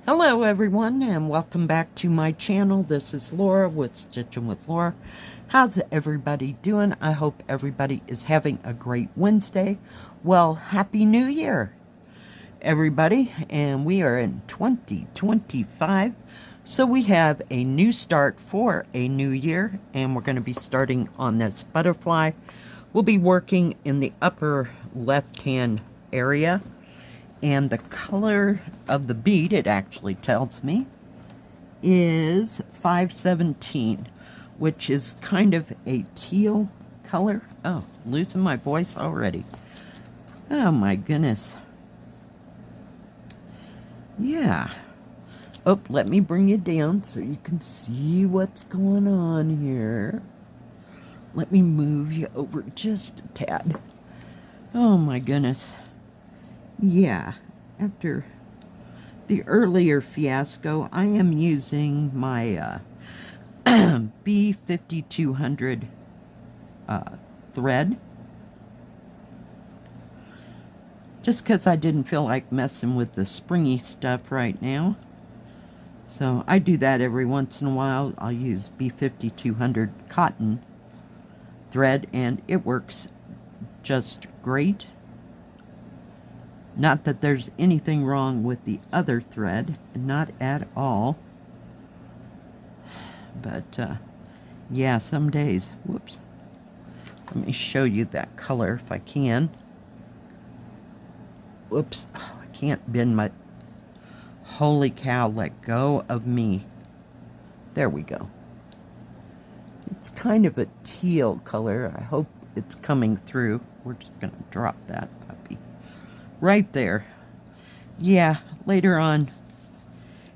Hello everyone and welcome back to my channel. This is Laura with Stitchin with Laura. How's everybody doing? I hope everybody is having a great Wednesday. Well, Happy New Year everybody, and we are in 2025. So we have a new start for a new year, and we're going to be starting on this butterfly. We'll be working in the upper left hand area. And the color of the bead, it actually tells me, is 517, which is kind of a teal color. Oh, losing my voice already. Oh my goodness. Yeah. Oh, let me bring you down so you can see what's going on here. Let me move you over just a tad. Oh my goodness. Yeah, after the earlier fiasco, I am using my B5200 thread. Just because I didn't feel like messing with the springy stuff right now. So I do that every once in a while. I'll use B5200 cotton thread and it works just great. Not that there's anything wrong with the other thread, not at all. But, yeah, some days, whoops. Let me show you that color if I can. Whoops, oh, I can't bend my, holy cow, let go of me. There we go. It's kind of a teal color. I hope it's coming through. We're just going to drop that puppy. Right there. Yeah, later on,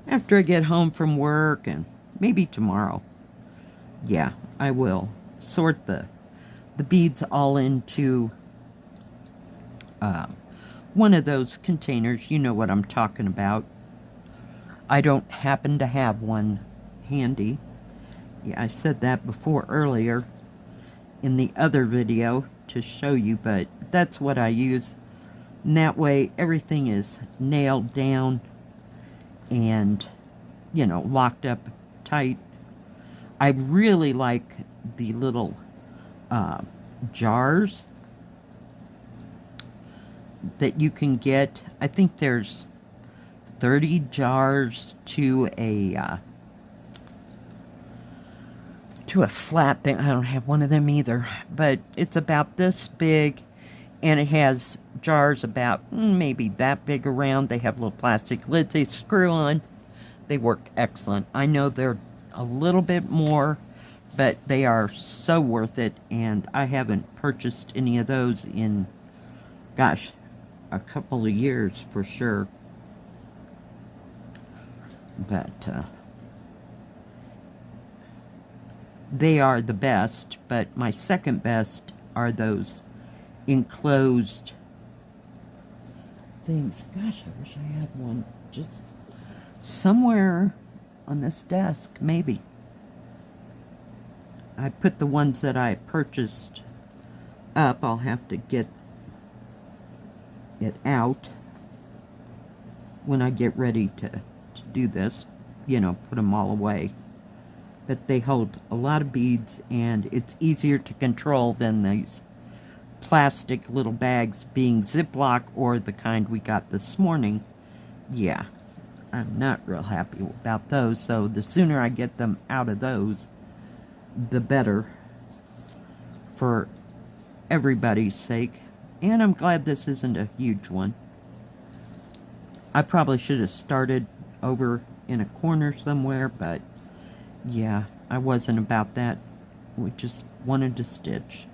after I get home from work, and maybe tomorrow, yeah, I will sort the beads all into one of those containers. You know what I'm talking about. I don't happen to have one handy. Yeah, I said that before earlier in the other video to show you, but that's what I use. And that way, everything is nailed down and, you know, locked up tight. I really like the little jars that you can get. I think there's 30 jars to a flat thing. I don't have one of them either, but it's about this big. And it has jars about maybe that big around. They have little plastic lids they screw on. They work excellent. I know they're a little bit more, but they are so worth it. And I haven't purchased any of those in, gosh, a couple of years for sure. But they are the best. But my second best are those enclosed things. Gosh, I wish I had one just somewhere on this desk, maybe. I put the ones that I purchased up. I'll have to get it out when I get ready to do this, you know, put them all away. But they hold a lot of beads and it's easier to control than these plastic little bags being Ziploc or the kind we got this morning. Yeah, I'm not real happy about those, so the sooner I get them out of those, the better for everybody's sake. And I'm glad this isn't a huge one. I probably should have started over in a corner somewhere, but yeah, I wasn't about that. We just wanted to stitch.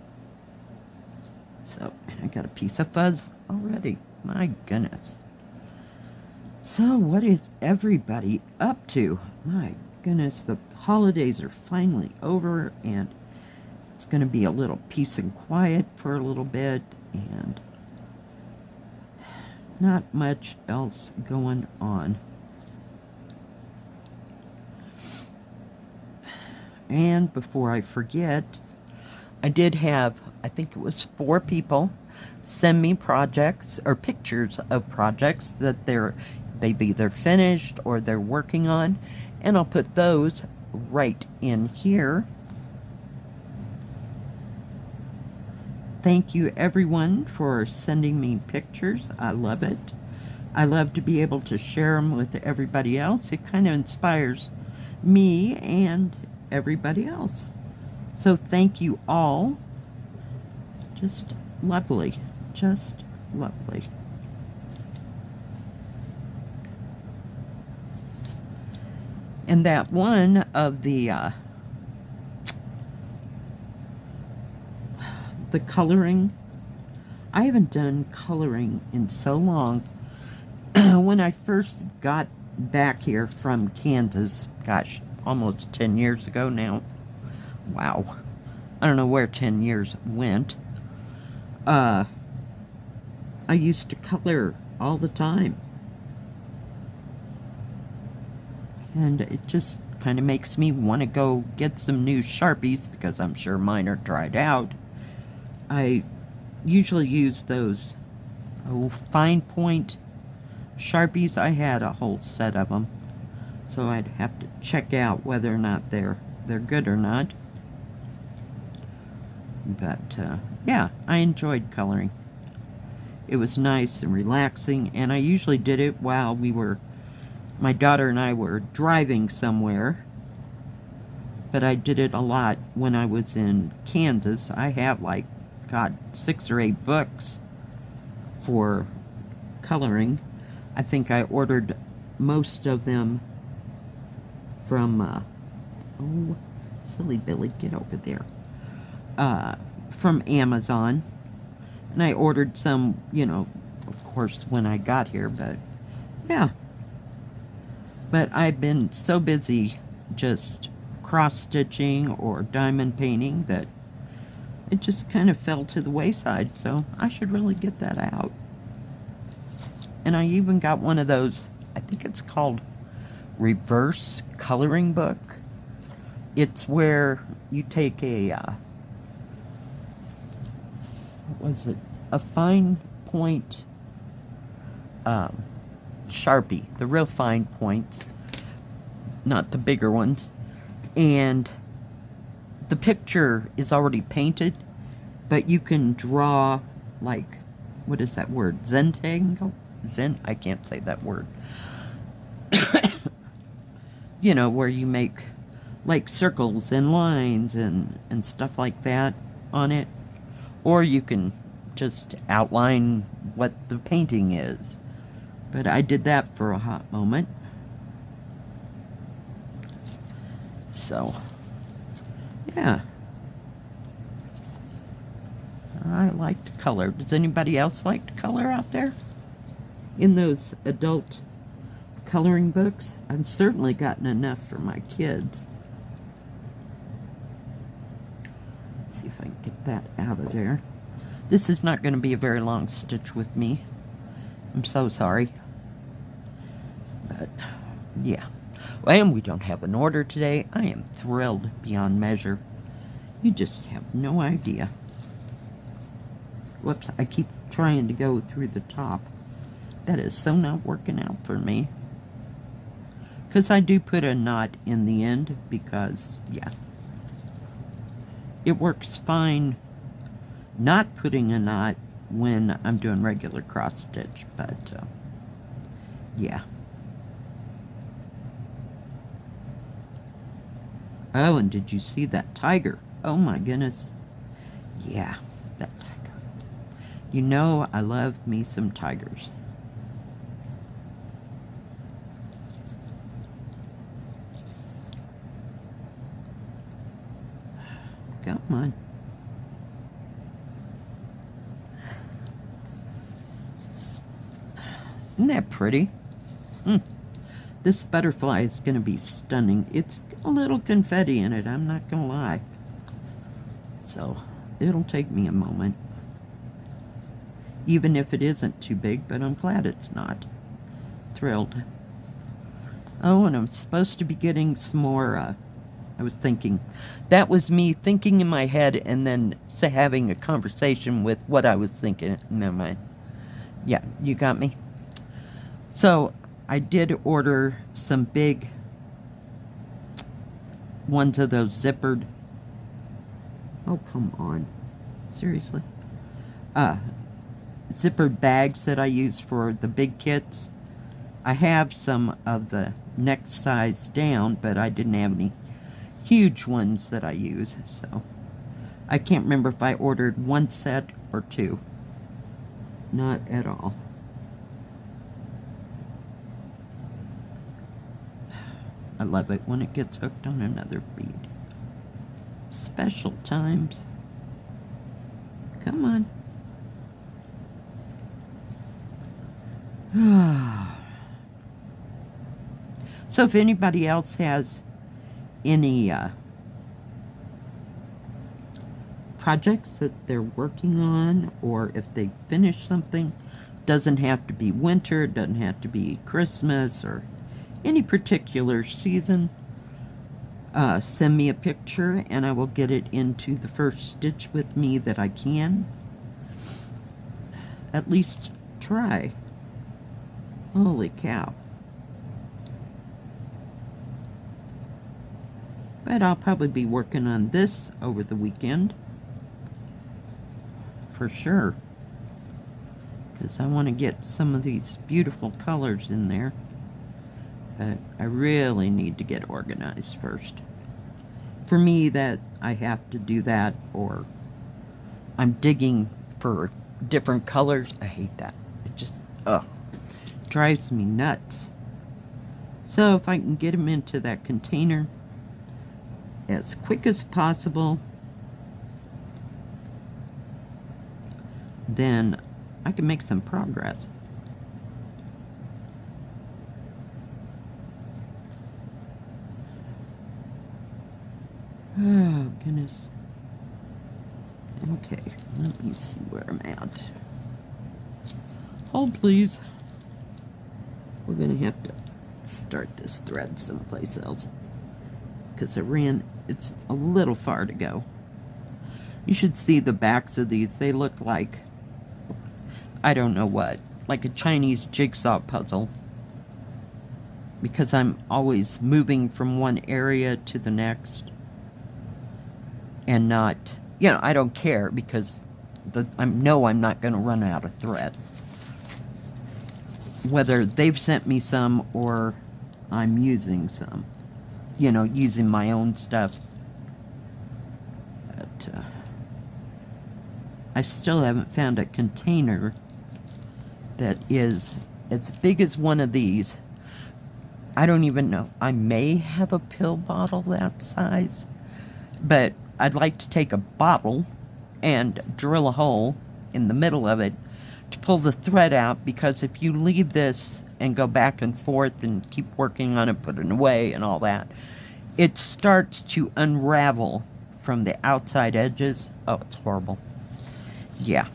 So, and I got a piece of fuzz already. My goodness. So, what is everybody up to? My goodness, the holidays are finally over, and it's going to be a little peace and quiet for a little bit, and not much else going on. And before I forget, I did have, I think it was 4 people send me projects or pictures of projects that they're they've either finished or they're working on, and I'll put those right in here. Thank you everyone for sending me pictures. I love it. I love to be able to share them with everybody else. It kind of inspires me and everybody else. So thank you all. Just lovely. Just lovely. And that one of the coloring, I haven't done coloring in so long. When I first got back here from Kansas, gosh, almost 10 years ago now. Wow. I don't know where 10 years went. I used to color all the time. And it just kind of makes me want to go get some new Sharpies, because I'm sure mine are dried out. I usually use those fine point Sharpies. I had a whole set of them, so I'd have to check out whether or not they're good or not. But yeah, I enjoyed coloring. It was nice and relaxing, and I usually did it while my daughter and I were driving somewhere. But I did it a lot when I was in Kansas. I have like, God, 6 or 8 books for coloring. I think I ordered most of them from, oh, silly Billy, get over there, from Amazon. And I ordered some, you know, of course, when I got here, but yeah. But I've been so busy just cross-stitching or diamond painting that it just kind of fell to the wayside, so I should really get that out. And I even got one of those, I think it's called reverse coloring book. It's where you take a, what was it? A fine point Sharpie, the real fine points, not the bigger ones, and the picture is already painted, but you can draw, like, what is that word? Zentangle? I can't say that word. You know, where you make, like, circles and lines and stuff like that on it. Or you can just outline what the painting is. But I did that for a hot moment. So, yeah. I like to color. Does anybody else like to color out there? In those adult coloring books? I've certainly gotten enough for my kids. Let's see if I can get that out of there. This is not going to be a very long stitch with me. I'm so sorry. But, yeah. Well, and we don't have an order today. I am thrilled beyond measure. You just have no idea. Whoops, I keep trying to go through the top. That is so not working out for me. Because I do put a knot in the end because, yeah. It works fine not putting a knot when I'm doing regular cross stitch, but, yeah. Oh, and did you see that tiger? Oh my goodness. Yeah, that tiger. You know I love me some tigers. Come on. Isn't that pretty? This butterfly is going to be stunning. It's a little confetti in it, I'm not going to lie. So, it'll take me a moment. Even if it isn't too big, but I'm glad it's not. Thrilled. Oh, and I'm supposed to be getting some more, I was thinking. That was me thinking in my head and then having a conversation with what I was thinking. Never mind. Yeah, you got me. So, I did order some big ones of those zippered. Oh, come on. Seriously. Zippered bags that I use for the big kits. I have some of the next size down, but I didn't have any huge ones that I use, so I can't remember if I ordered one set or two. Not at all. I love it when it gets hooked on another bead. Special times. Come on. So if anybody else has any projects that they're working on, or if they finish something, doesn't have to be winter, doesn't have to be Christmas or any particular season, send me a picture and I will get it into the first stitch with me that I can. At least try. Holy cow. But I'll probably be working on this over the weekend. For sure. Because I want to get some of these beautiful colors in there. But I really need to get organized first. For me, that I have to do that, or I'm digging for different colors. I hate that. It just, drives me nuts. So if I can get them into that container as quick as possible, then I can make some progress. Oh, goodness. Okay, let me see where I'm at. Hold, please. We're going to have to start this thread someplace else, because it's a little far to go. You should see the backs of these. They look like, I don't know what, like a Chinese jigsaw puzzle, because I'm always moving from one area to the next, and not, I don't care, because I know I'm not going to run out of thread. Whether they've sent me some or I'm using some, using my own stuff. But I still haven't found a container that is as big as one of these. I don't even know. I may have a pill bottle that size, but I'd like to take a bottle and drill a hole in the middle of it to pull the thread out, because if you leave this and go back and forth and keep working on it, put it away and all that, it starts to unravel from the outside edges. Oh, it's horrible. Yeah.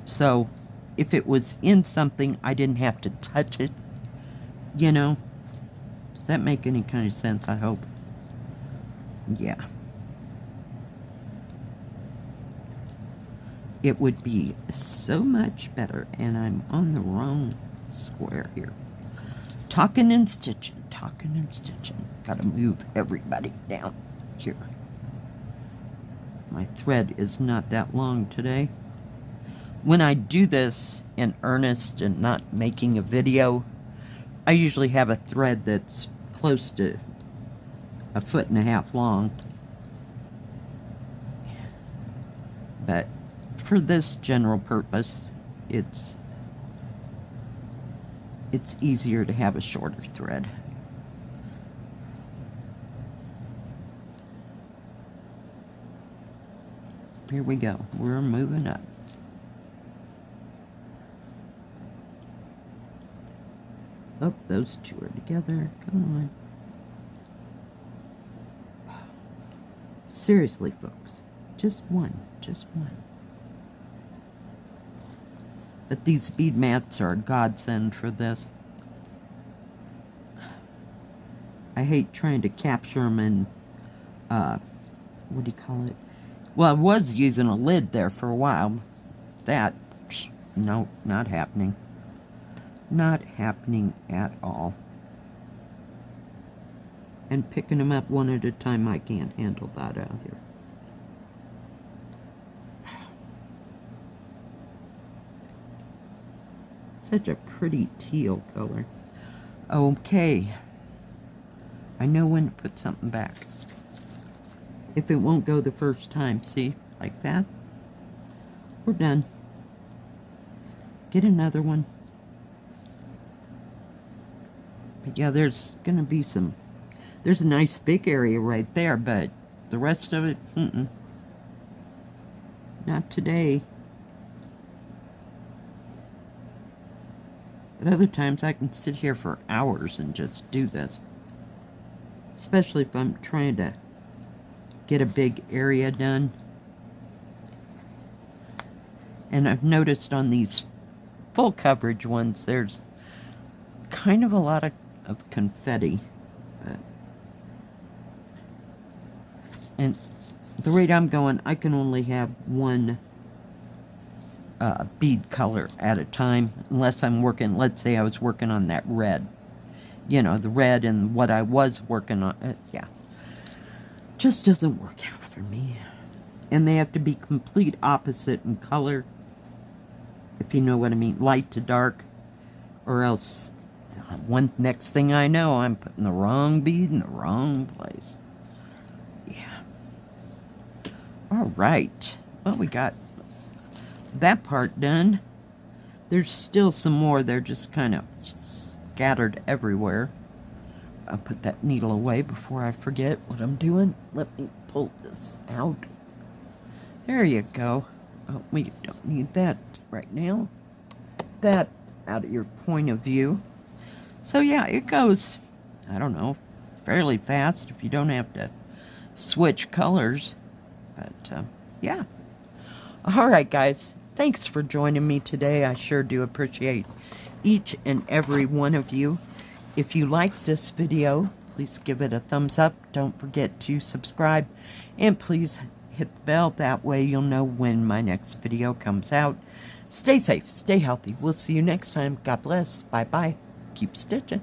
So if it was in something, I didn't have to touch it, Does that make any kind of sense? I hope. Yeah. It would be so much better, and I'm on the wrong square here. Talking and stitching. Gotta move everybody down here. My thread is not that long today. When I do this in earnest and not making a video, I usually have a thread that's close to 1.5 feet long. But for this general purpose, it's easier to have a shorter thread. Here we go. We're moving up. Oh, those two are together. Come on. Seriously, folks. Just one. But these bead mats are a godsend for this. I hate trying to capture them in, what do you call it? Well, I was using a lid there for a while. That, no, not happening. Not happening at all. And picking them up one at a time, I can't handle that out here. Such a pretty teal color. Okay. I know when to put something back. If it won't go the first time, see? Like that. We're done. Get another one. But yeah, there's gonna be some... There's a nice big area right there, but the rest of it, not today. But other times I can sit here for hours and just do this. Especially if I'm trying to get a big area done. And I've noticed on these full coverage ones, there's kind of a lot of confetti. And the rate I'm going, I can only have one bead color at a time, unless I'm working, let's say I was working on that red. You know, the red and what I was working on, yeah. Just doesn't work out for me. And they have to be complete opposite in color, if you know what I mean, light to dark, or else one next thing I know, I'm putting the wrong bead in the wrong place. Yeah. All right. Well, we got that part done. There's still some more. They're just kind of scattered everywhere. I'll put that needle away before I forget what I'm doing. Let me pull this out. There you go. Oh, we don't need that right now. That out of your point of view. So yeah, it goes, I don't know, fairly fast if you don't have to switch colors. But yeah. Alright guys, thanks for joining me today. I sure do appreciate each and every one of you. If you liked this video, please give it a thumbs up. Don't forget to subscribe. And please hit the bell. That way you'll know when my next video comes out. Stay safe, stay healthy. We'll see you next time. God bless. Bye-bye. Keep stitching.